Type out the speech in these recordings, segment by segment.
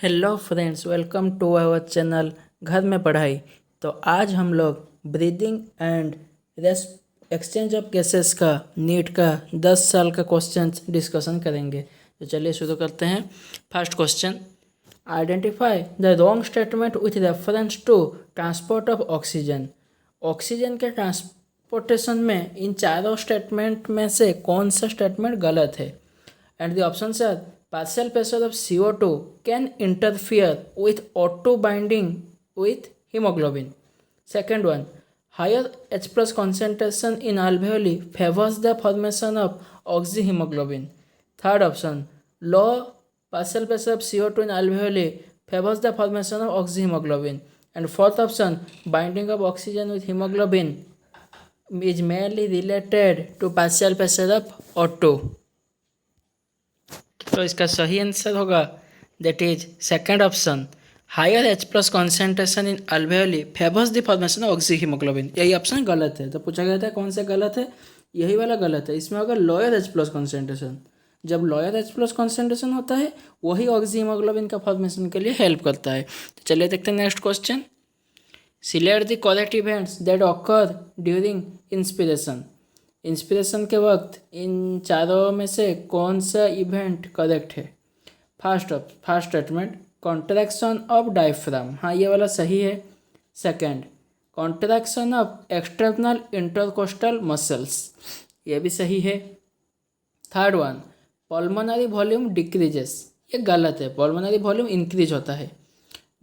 Hello friends, welcome to our channel Ghar Mein Padhai. तो आज हम लोग breathing and exchange of gases का नीट का 10 साल का क्वेश्चन डिस्कशन करेंगे। तो चलिए शुरू करते हैं। First question, identify the wrong statement with reference to transport of oxygen. Oxygen के ट्रांसपोर्टेशन में इन चारों स्टेटमेंट में से कौन सा स्टेटमेंट गलत है? And the options are partial pressure of CO2 can interfere with O2 binding with hemoglobin. Second one, higher H plus concentration in alveoli favors the formation of oxyhemoglobin. Third option, low partial pressure of CO2 in alveoli favors the formation of oxyhemoglobin. And fourth option, binding of oxygen with hemoglobin is mainly related to partial pressure of O2. तो इसका सही answer होगा that is second option, higher H plus concentration in alveoli favours the formation of oxyhaemoglobin. यही option गलत है। तो पूछा गया था कौन सा गलत है, यही वाला गलत है। इसमें होगा लोअर H प्लस कॉन्सेंट्रेशन। जब लोअर H प्लस कॉन्सेंट्रेशन होता है वही ऑक्सीहीमोग्लोबिन का फॉर्मेशन के लिए हेल्प करता है। तो चलिए देखते हैं next question. Select the correct events that occur during inspiration. Inspiration के वक्त इन चारों में से कौन सा इवेंट करेक्ट है? First statement, contraction of diaphragm, हाँ ये वाला सही है। Second, contraction of external intercostal muscles, ये भी सही है। Third one, pulmonary volume decreases, ये गलत है, पल्मोनरी वॉल्यूम इंक्रीज होता है।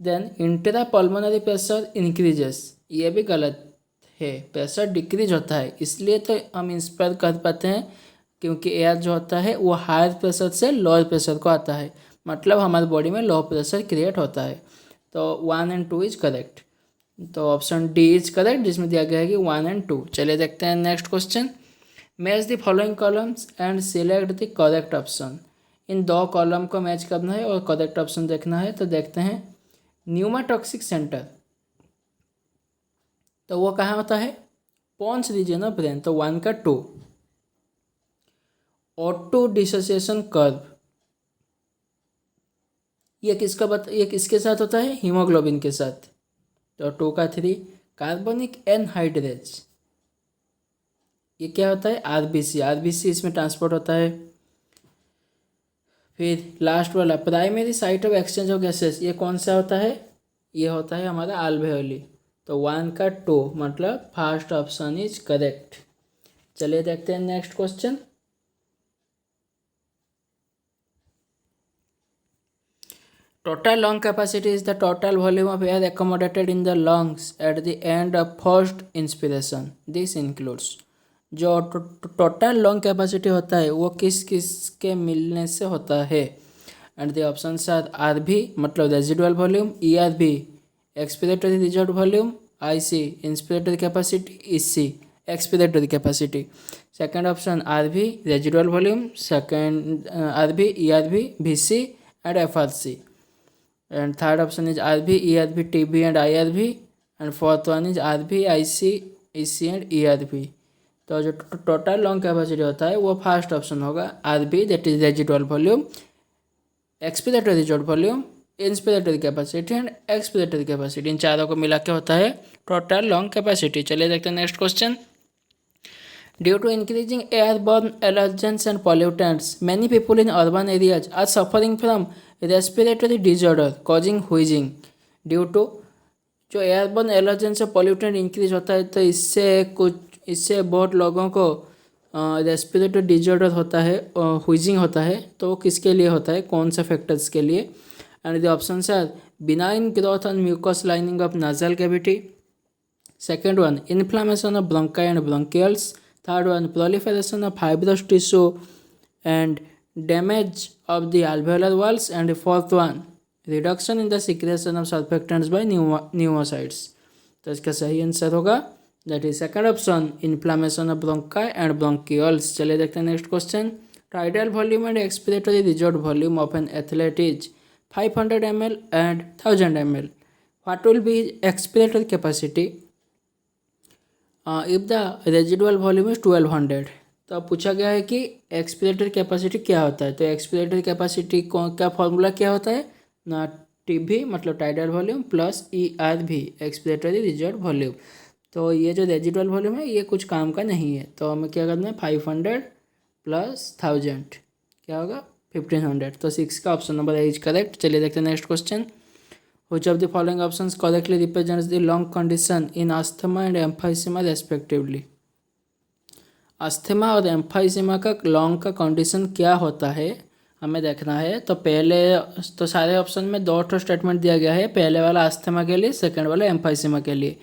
Then intra pulmonary pressure increases, ये भी गलत है, प्रेशर डिक्रीज होता है। इसलिए तो हम इंस्पायर कर पाते हैं क्योंकि एयर जो होता है वो हायर प्रेशर से लोअर प्रेशर को आता है, मतलब हमारे बॉडी में लो प्रेशर क्रिएट होता है। तो 1 और 2 इज करेक्ट। तो ऑप्शन डी इज करेक्ट, जिसमें दिया गया है कि 1 और 2। चलिए देखते हैं next question. Match the following columns and select the correct option. इन दो कॉलम को मैच करना है और करेक्ट ऑप्शन देखना है। तो देखते हैं, न्यूमाटॉक्सिक सेंटर, तो वो कहाँ होता है? पोन्स रीजन ऑफ ब्रेन, तो 1 का 2। ऑटो डिसोसिएशन कर्व, ये किसके साथ होता है? हीमोग्लोबिन के साथ, तो 2 का 3। कार्बनिक एनहाइड्रेज, ये क्या होता है? आरबीसी इसमें ट्रांसपोर्ट होता है। फिर लास्ट वाला, primary site of exchange of gases, ये कौन सा होता है? ये होता है हमारा अल्वेओली, तो 1 का 2, मतलब फर्स्ट ऑप्शन इज करेक्ट। चलिए देखते हैं next question. Total lung capacity is the total volume of air accommodated in the lungs at the end of first inspiration. This includes, जो टोटल लंग कैपेसिटी होता है वो किस किस के मिलने से होता है? And the options are RV मतलब residual volume, ERV expiratory reserve volume, IC inspiratory capacity, EC expiratory capacity. Second option RV residual volume, second RV ERB VC and FRC, and third option is RV ERB TB and IRB, and fourth one is RV IC EC and ERB। तो जो total lung capacity होता है वो first option होगा RV, that is residual volume, expiratory reserve volume, inspiratory capacity and expiratory capacity, इन चारों को मिला के होता है टोटल लंग कैपेसिटी। चलिए देखते हैं next question. Due to increasing airborne allergens and pollutants many people in urban areas are suffering from respiratory disorder causing wheezing. Due to जो एयरबॉर्न एलर्जेंस और पॉल्यूटेंट इंक्रीज होता है तो इससे बहुत लोगों को रेस्पिरेटरी डिजॉर्डर होता है, व्हीजिंग होता है। तो किसके लिए होता है, कौन सा फैक्टर्स के लिए? And the options are benign growth and mucous lining of nasal cavity. Second one, inflammation of bronchi and bronchioles. Third one, proliferation of fibrous tissue and damage of the alveolar walls. And the fourth one, reduction in the secretion of surfactants by pneumocytes. तो इसका सही answer होगा that is second option, inflammation of bronchi and bronchioles. चलिए देखते हैं next question. Tidal volume and expiratory reserve volume of an athlete is 500 ml and 1000 ml. What will be expiratory capacity if the residual volume is 1200? तो अब पूछा गया है कि expiratory capacity क्या होता है। तो एक्सपिरेटरी कैपेसिटी क्या फॉर्मूला क्या होता है ना, टी मतलब tidal volume plus ERV expiratory reserve volume. तो ये जो रेजिडुअल वॉल्यूम है ये कुछ काम का नहीं है, तो हमें क्या करना है 500 प्लस 1000 क्या होगा 1500। तो 6 का ऑप्शन नंबर इज करेक्ट। चलिए देखते हैं next question. Which of the following options correctly represents the lung condition in asthma and emphysema respectively. Asthma और एम्फाइसीमा का लंग का कंडीशन क्या होता है हमें देखना है। तो पहले तो सारे ऑप्शन में 2 स्टेटमेंट दिया गया है, पहले वाला अस्थमा के लिए, सेकंड वाला एम्फाइसीमा के लिए।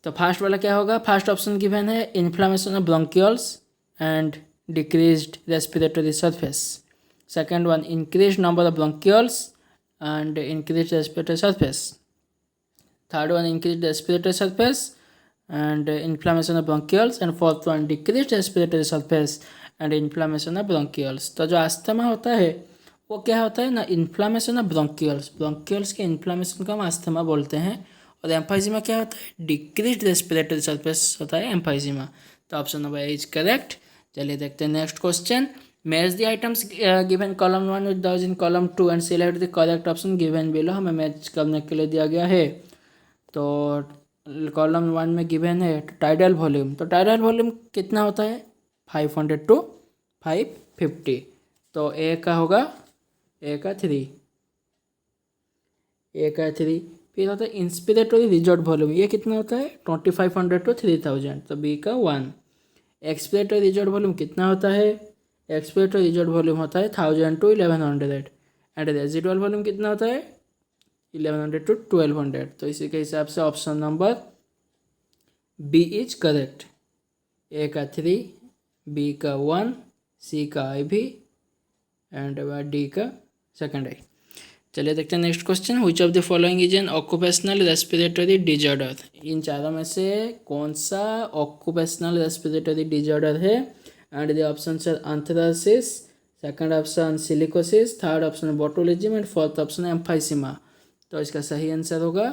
तो फर्स्ट वाला क्या होगा, फर्स्ट ऑप्शन गिवन है inflammation of bronchioles and decreased respiratory surface. Second one increased number of bronchioles and increased respiratory surface. Third one increased respiratory surface and inflammation of bronchioles, and fourth one decreased respiratory surface and inflammation of bronchioles। तो जो asthma होता है वो क्या होता है ना, inflammation of bronchioles, bronchioles के इन्फ्लामेशन को हम अस्थमा बोलते हैं। और एम्फाइजीमा क्या होता है, डिक्रीज्ड रेस्पिरेटरी सरफेस होता है एम्फाइजीमा। तो ऑप्शन नंबर इज करेक्ट। चलिए देखते हैं next question. Match the items given column 1 with those in column 2 and select the correct option given below. हमें मैच करने के लिए दिया गया है। तो कॉलम 1 में गिवन है टाइडल वॉल्यूम, तो टाइडल वॉल्यूम कितना होता है 500 to 550। तो ए का होगा ए का 3, ए का 3। फिर होता है इंस्पिरेटरी रिजॉर्ट वॉल्यूम, ये कितना होता है 2500 to 3000, तो बी का 1। एक्सपिरेटरी रिजॉर्ट वॉल्यूम कितना होता है, एक्सपिरेटरी रिजॉर्ट वॉल्यूम होता है 1000 to 1100। एंड रेजिडुअल वॉल्यूम कितना होता है 1100 to 1200। तो इसी के हिसाब से option number B is correct. A का 3, बी का 1, सी का IV एंड डी का सेकंड आई। चलिए देखते हैं next question. Which of the following is an occupational respiratory disorder. इन चारों में से कौन सा ऑक्यूपेशनल रेस्पिरेटरी डिजॉर्डर है। And the option are anthracis, second option silicosis, third option botulism and fourth option emphysema. तो इसका सही आंसर होगा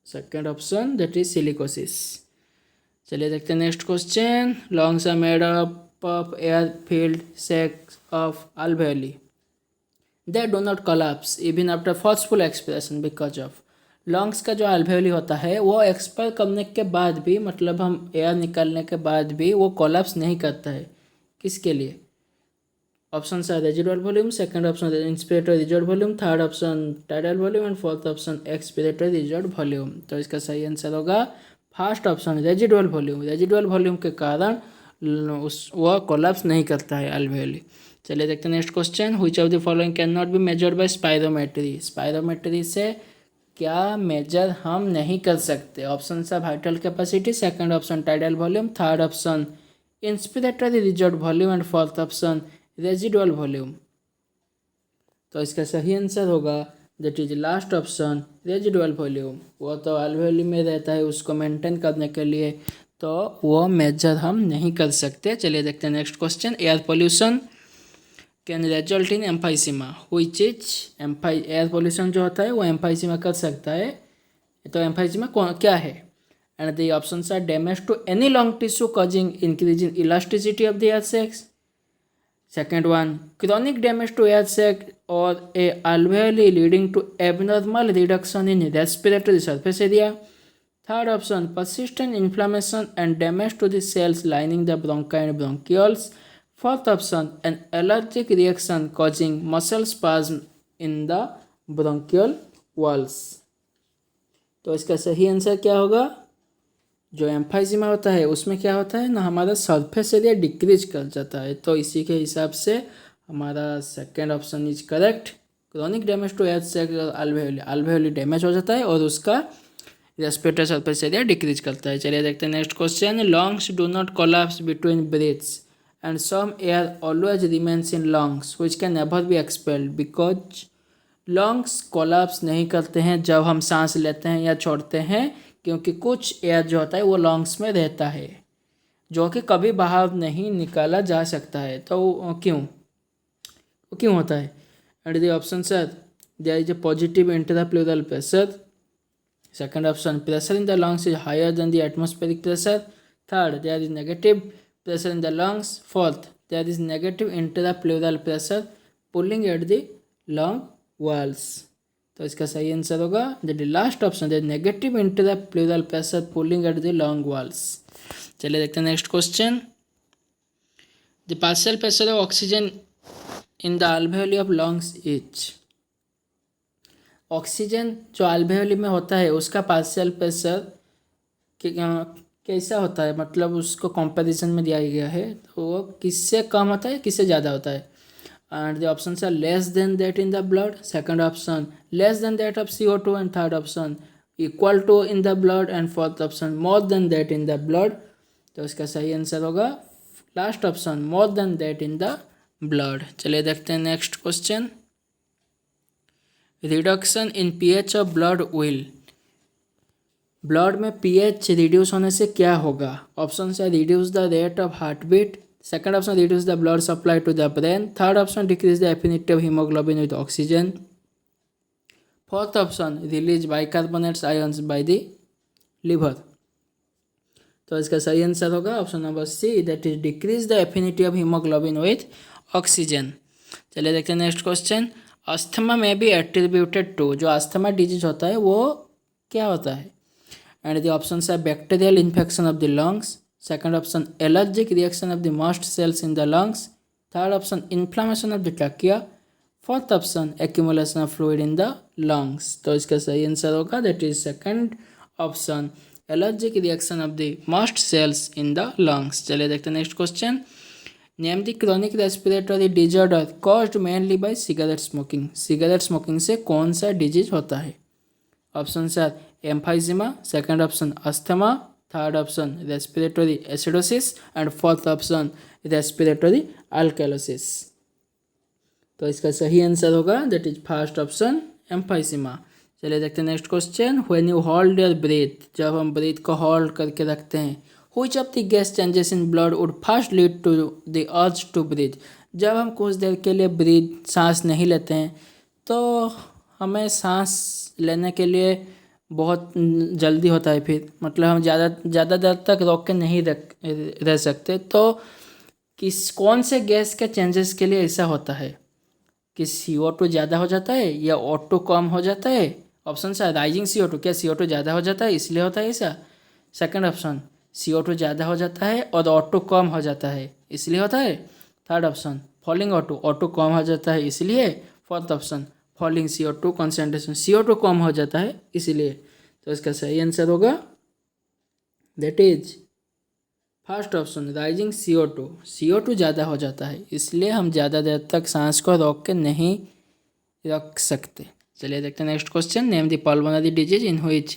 second option, that is silicosis. चलिए देखते हैं next question. Lungs are made up of air filled sacs of alveoli। They do not collapse even after forceful expiration because of. Lungs का जो alveoli होता है वो एक्सपायर करने के बाद भी, मतलब हम एयर निकालने के बाद भी वो कोलैप्स नहीं करता है। किसके लिए, ऑप्शन है residual volume, second option inspiratory reserve volume, third option tidal volume and fourth option expiratory reserve volume. तो इसका सही आंसर होगा first option residual volume. Residual volume के कारण वह कोलैप्स नहीं करता है alveoli। चलिए देखते हैं next question. Which of the following can not be measured by spirometry. Spirometry से क्या मेजर हम नहीं कर सकते। ऑप्शन है vital capacity, second option tidal volume, third option inspiratory reserve volume and fourth option residual volume. तो इसका सही आंसर होगा that is last option residual volume. वो तो alveoli में रहता है, उसको मेंटेन करने के लिए तो वो मेजर हम नहीं कर सकते। चलिए देखते हैं next question. Air pollution can result in emphysema. Which is air pollution जो होता है वो एम्फाइसीमा कर सकता है। तो एम्फाइसीमा क्या है। And the option are damage to any lung tissue causing increase in elasticity of the air sacs, second one chronic damage to air sac or a alveoli leading to abnormal reduction in respiratory surface area, third option persistent inflammation and damage to the cells lining the bronchi and bronchioles, fourth option an allergic reaction causing muscle spasm in the bronchial walls। तो इसका सही answer क्या होगा, जो emphysema होता है उसमें क्या होता है ना, हमारा सरफेस एरिया डिक्रीज कर जाता है। तो इसी के हिसाब से हमारा second option is correct. Chronic damage to air sac alveoli damage हो जाता है और उसका रेस्पिरेटरी सरफेस एरिया डिक्रीज करता है। चलिए देखते हैं next question. Lungs do not collapse between breaths and some air always remains in lungs which can never be expelled because. Lungs collapse नहीं करते हैं जब हम सांस लेते हैं या छोड़ते हैं, क्योंकि कुछ एयर जो होता है वो लंग्स में रहता है जो कि कभी बाहर नहीं निकाला जा सकता है। तो क्यों होता है। And the option are there is a positive intrapleural pressure, second option pressure in the lungs is higher than the atmospheric pressure, third there is negative pressure in the lungs, fourth there is negative intrapleural pressure pulling at the lung walls. तो इसका सही answer होगा the last option, the negative into the pleural pressure pulling at the lung walls. चलिए देखते हैं next question. The partial pressure of oxygen in the alveoli of lungs is. Oxygen जो alveoli में होता है उसका पार्शियल प्रेशर कैसा होता है, मतलब उसको कंपैरिजन में दिया गया है, तो वो किससे कम होता है किससे ज़्यादा होता है। And the option are less than that in the blood, second option less than that of CO2, and third option equal to in the blood, and fourth option more than that in the blood. तो इसका सही answer होगा last option, more than that in the blood. चलिए देखते हैं next question. Reduction in pH of blood will, blood में pH reduce होने से क्या होगा। ऑप्शन है reduce the rate of heart beat, second option reduce the blood supply to the brain, third option decrease the affinity of haemoglobin with oxygen, fourth option release bicarbonates ions by the liver. तो इसका सही answer होगा option number C, that is decrease the affinity of haemoglobin with oxygen. चलिए देखते हैं next question. Asthma में be attributed to, जो asthma disease होता है वो क्या होता है। And the options are bacterial infection of the lungs, second option allergic reaction of the mast cells in the lungs, third option inflammation of the trachea, fourth option accumulation of fluid in the lungs. तो इसका सही answer होगा that is second option, allergic reaction of the mast cells in the lungs. चलिए देखते हैं next question. Name the chronic respiratory disorder caused mainly by cigarette smoking, cigarette smoking से कौन सा डिजीज होता है। Option are emphysema, second option asthma, third option respiratory acidosis, and fourth option respiratory alkalosis. तो इसका सही आंसर होगा that is first option emphysema. चलिए देखते हैं next question. When you hold your breath, जब हम ब्रीथ को होल्ड करके रखते हैं, which of the gas changes in blood would first lead to the urge to breathe, जब हम कुछ देर के लिए ब्रीथ सांस नहीं लेते हैं तो हमें सांस लेने के लिए बहुत जल्दी होता है, फिर मतलब हम ज़्यादा देर तक रोक के नहीं रह सकते। तो कौन से गैस के चेंजेस के लिए ऐसा होता है, कि CO2 ज़्यादा हो जाता है या O2 कम हो जाता है। ऑप्शन है राइजिंग CO2, क्या CO2 ज़्यादा हो जाता है इसलिए होता है ऐसा। सेकंड ऑप्शन CO2 ज़्यादा हो जाता है और O2 कम हो जाता है इसलिए होता है। थर्ड ऑप्शन फॉलिंग O2 कम हो जाता है इसलिए। Fourth option falling CO2 concentration, CO2 कम हो जाता है इसलिए। तो इसका सही आंसर होगा that is first option, rising CO2 ज़्यादा हो जाता है इसलिए हम ज़्यादा देर तक सांस को रोक के नहीं रख सकते। चलिए देखते हैं next question. Name the pulmonary disease in which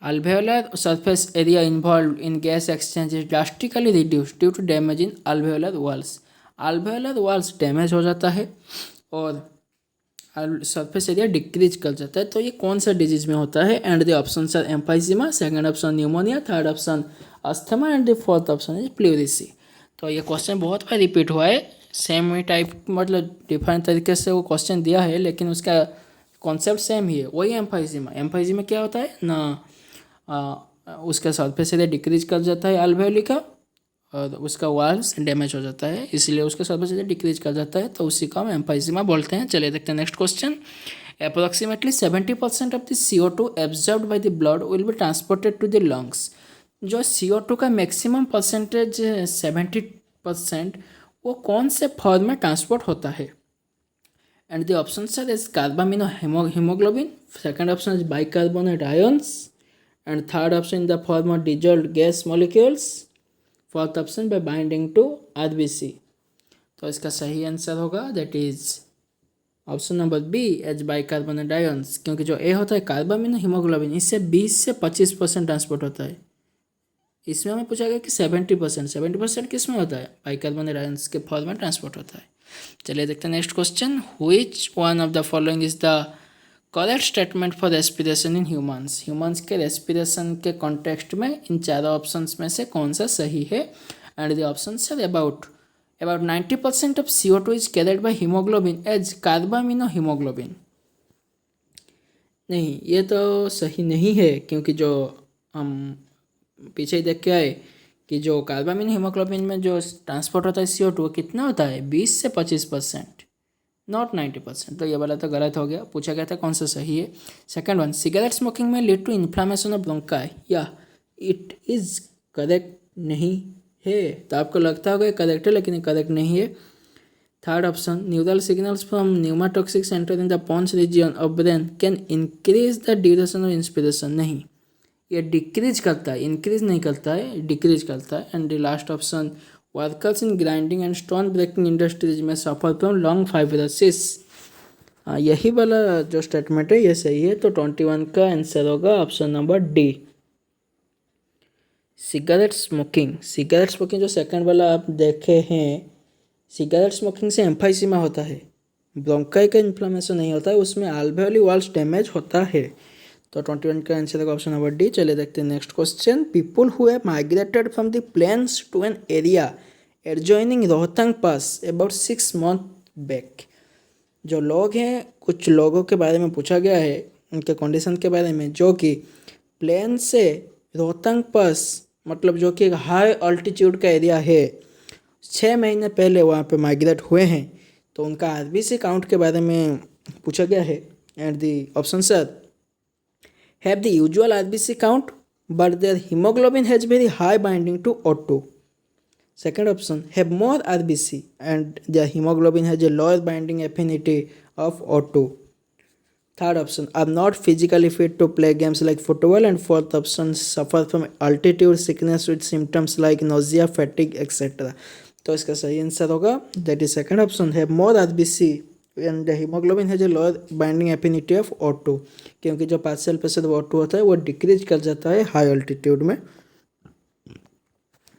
alveolar surface area involved in gas exchange is drastically reduced due to damage in alveolar walls। alveolar walls damage हो जाता है और सरफेस एरिया डिक्रीज कर जाता है, तो ये कौन सा डिजीज में होता है। And the option are emphysema, second option pneumonia, third option asthma, and the fourth option is pleurisy. तो ये क्वेश्चन बहुत बार रिपीट हुआ है, सेम ही टाइप, मतलब डिफरेंट तरीके से वो क्वेश्चन दिया है लेकिन उसका कॉन्सेप्ट सेम ही है। वही एम्फाइजिमा क्या होता है ना, उसका सरफेस एरिया डिक्रीज कर जाता है alveoli का और उसका वाल्स डैमेज हो जाता है इसलिए उसका सरफेस एरिया डिक्रीज कर जाता है, तो उसी को हम एम्फाइजिमा बोलते हैं। चलिए देखते हैं next question. Approximately 70% of the CO2 absorbed by the blood will be transported to the lungs. जो CO2 का मैक्सिमम परसेंटेज 70%, वो कौन से फॉर्म में ट्रांसपोर्ट होता है। And the option are is carbamino haemoglobin, second option is bicarbonate ions, and third option in the form of dissolved gas molecules, fourth option by binding to RBC। तो इसका सही answer होगा that is option number B H bicarbonate ions, क्योंकि जो ए होता है carbamino haemoglobin इससे 20 से 25% ट्रांसपोर्ट होता है। इसमें हमें पूछा गया कि 70% किस में होता है, बाइकार्बोनेट आयंस के फॉर्म में ट्रांसपोर्ट होता है। चलिए देखते हैं next question. Which one of the following is the correct statement for respiration in humans के रेस्पिरेशन के कॉन्टेक्स्ट में इन चारों ऑप्शंस में से कौन सा सही है। And the options are about 90% of CO2 is carried by haemoglobin as carbamino haemoglobin. नहीं, ये तो सही नहीं है, क्योंकि जो हम पीछे देख के आए कि जो कार्बामिनो हीमोग्लोबिन में जो ट्रांसपोर्ट होता है CO2 कितना होता है 20 से 25%। नॉट 90%, तो ये वाला तो गलत हो गया। पूछा गया था कौन सा सही है। सेकंड वन, सिगरेट स्मोकिंग में lead to inflammation of bronchi, या इट इज़ करेक्ट नहीं है। तो आपको लगता होगा करेक्ट है, लेकिन करेक्ट नहीं है। Third option, neural signals from pneumotaxic centre in the pons region of brain can increase the duration of inspiration, नहीं, ये डिक्रीज करता है, इंक्रीज नहीं करता है, डिक्रीज करता है। And the last option, workers in grinding and stone breaking industries में सफर फ्रॉम लॉन्ग फाइब्रोसिस। यही वाला जो स्टेटमेंट है ये सही है। तो 21 का आंसर होगा option number D, cigarette smoking. Cigarette smoking जो सेकंड वाला आप देखे हैं, सिगरेट स्मोकिंग से एम्फाइसीमा होता है, ब्रोंकाई का इन्फ्लामेशन नहीं होता है, उसमें अल्वेओली वाल्व्स डैमेज होता है। तो 21 का आंसर होगा ऑप्शन नंबर डी। चलिए देखते हैं next question. People who have migrated from the plains to an area adjoining Rohtang pass about 6 months back, जो लोग हैं, कुछ लोगों के बारे में पूछा गया है, उनके कंडीशन के बारे में, जो कि प्लेन से रोहतांग पास, मतलब जो कि एक हाई अल्टीट्यूड का एरिया है, 6 महीने पहले वहाँ पे माइग्रेट हुए हैं। तो उनका आरबीसी काउंट के बारे में पूछा गया है। And the option are, have the usual RBC count but their haemoglobin has very high binding to O2। Second option, have more RBC and their hemoglobin has a lower binding affinity of O2. Third option, are not physically fit to play games like football. And fourth option, suffer from altitude sickness with symptoms like nausea, fatigue, etc. तो इसका सही answer होगा that is second option, have more RBC and the haemoglobin has a lower binding affinity of O2, क्योंकि जो partial pressure O2 होता है वो decrease कर जाता है हाई अल्टीट्यूड में।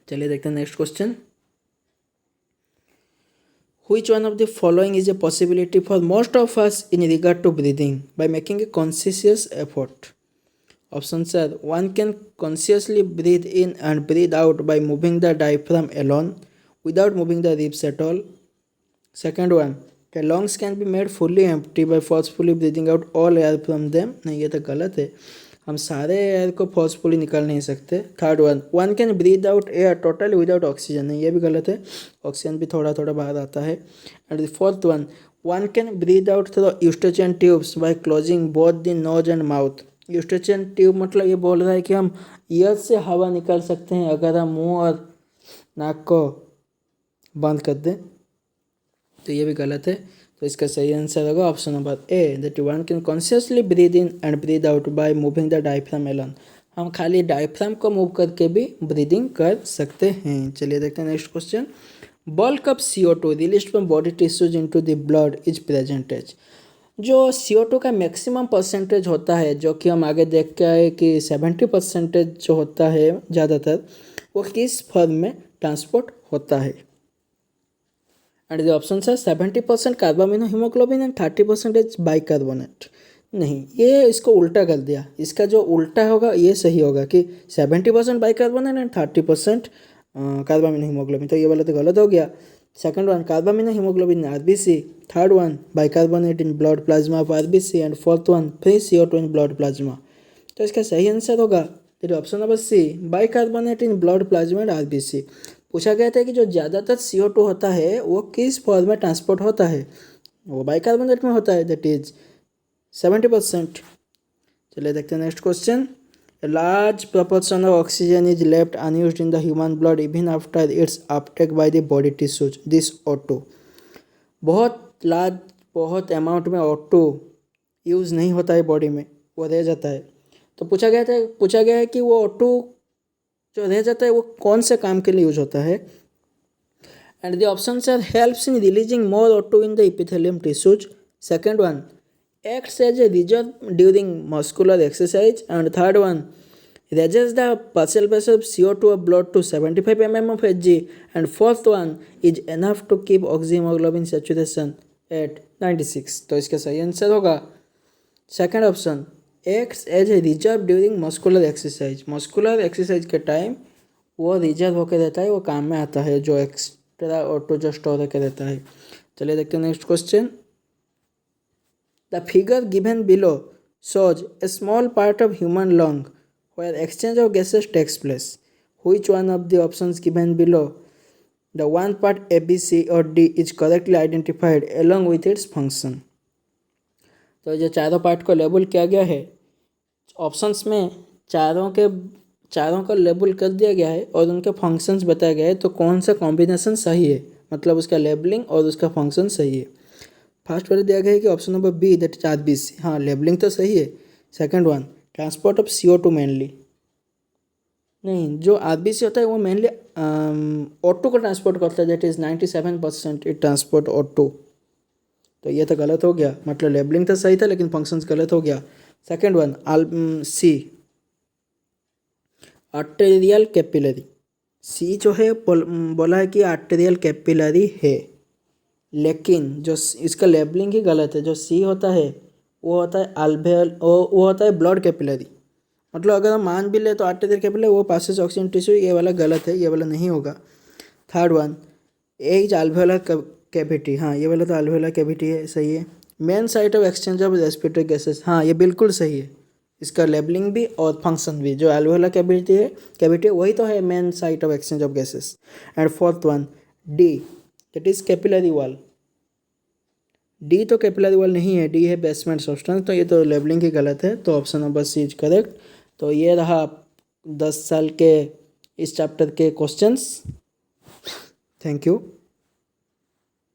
चलिए देखते हैं next question. Which one of the following is a possibility for most of us in regard to breathing by making a conscious effort? Options are, one can consciously breathe in and breathe out by moving the diaphragm alone without moving the ribs at all. Second one, the lungs can be made fully empty by forcefully breathing out all air from them. नहीं, ये तो गलत है, हम सारे air को forcefully निकाल नहीं सकते। Third one can breathe out air totally without oxygen, नहीं, ये भी गलत है, ऑक्सीजन भी थोड़ा थोड़ा बाहर आता है। And the fourth one can breathe out through Eustachian tubes by closing both the nose and mouth. Eustachian tube मतलब ये बोल रहा है कि हम ईयर से हवा निकाल सकते हैं अगर हम मुंह और नाक को बंद कर दें, तो ये भी गलत है। तो इसका सही आंसर होगा option number A, that one can consciously breathe in and breathe out by moving the diaphragm alone. हम खाली डायफ्राम को मूव करके भी ब्रीदिंग कर सकते हैं। चलिए देखते हैं next question. Bulk of CO2 released from body tissues into the blood is present as, जो CO2 का मैक्सिमम परसेंटेज होता है, जो कि हम आगे देख के आए कि 70% जो होता है ज़्यादातर, वो किस फॉर्म में ट्रांसपोर्ट होता है? एंड द ऑप्शन है 70% कार्बामिनो हीमोग्लोबिन एंड 30% बाइकार्बोनेट। नहीं, ये इसको उल्टा कर दिया, इसका जो उल्टा होगा ये सही होगा कि 70% बाइकार्बोनेट एंड 30% कार्बामिनो हीमोग्लोबिन। तो ये वाला तो गलत हो गया। Second one, carbamino haemoglobin RBC, third one bicarbonate in blood plasma of RBC, and fourth one free CO2 in blood plasma. तो इसका सही आंसर होगा option number C, bicarbonate in blood plasma and RBC। पूछा गया था कि जो ज़्यादातर CO2 होता है वो किस फॉर्म में ट्रांसपोर्ट होता है, वो बाइकार्बोनेट में होता है, दैट इज 70%। चलिए देखते हैं next question. Large proportion of oxygen is left unused in the human blood even after it's Uptake by the body tissues, this O2। बहुत अमाउंट में O2 यूज़ नहीं होता है बॉडी में, वो रह जाता है। तो पूछा गया है कि वो O2 जो रह जाता है वो कौन से काम के लिए यूज होता है? And the options are, helps in releasing more O2 in the epithelium tissues, second one acts as a reserve during muscular exercise, and third one raises the partial pressure of CO2 of blood to 75 mm of Hg, and fourth one is enough to keep oxyhemoglobin saturation at 96। तो इसका सही answer होगा second option, acts as a reserve during muscular exercise. Muscular exercise के time वो reserve होकर रहता है, वो काम में आता है, जो एक्स्ट्रा O2 जो स्टोर होकर रहता है। चलिए देखते हैं next question. The figure given below shows a small part of human lung where exchange of gases takes place. Which one of the options given below the one part A B C और D is correctly identified along with its function. तो जो चारों part को label किया गया है, options में चारों का लेबल कर दिया गया है और उनके फंक्शंस बताया गया है, तो कौन सा कॉम्बिनेशन सही है, मतलब उसका लेबलिंग और उसका फंक्शन सही है। फर्स्ट वाले दिया गया है कि option number B, that is RBC. हाँ, लेबलिंग तो सही है। Second one, transport of CO2 mainly, नहीं, जो आरबीसी होता है वो मेनली O2 को ट्रांसपोर्ट करता है, that is 97% it transport O2। तो ये तो गलत हो गया, मतलब लेबलिंग तो सही था लेकिन फंक्शंस गलत हो गया। सेकंड वन, सी, आर्टेरियल कैपिलरी। सी जो है बोला है कि आर्टेरियल कैपिलरी है, लेकिन जो इसका लेबलिंग ही गलत है। जो सी होता है वो होता है अल्वेल, वो होता है ब्लड कैपिलरी। मतलब अगर हम मान भी ले तो आर्टेरियल कैपिलरी वो पासेज ऑक्सीजन टिश्यू, ये वाला गलत है, ये वाला नहीं होगा। Third one, A is alveolar cavity. हाँ, ये वाला तो अल्वेओलर कैविटी है, सही है। Main site of exchange of respiratory gases, हाँ ये बिल्कुल सही है। इसका लेबलिंग भी और फंक्शन भी, जो अल्वेओलर कैविटी है वही तो है main site of exchange of gases. And fourth one, D, that is capillary wall. D तो कैपिलरी वॉल नहीं है, डी है बेसमेंट सब्सटेंस, तो ये तो लेबलिंग ही गलत है, तो option number C is correct. तो ये रहा 10 साल के इस चैप्टर के क्वेश्चंस। Thank you.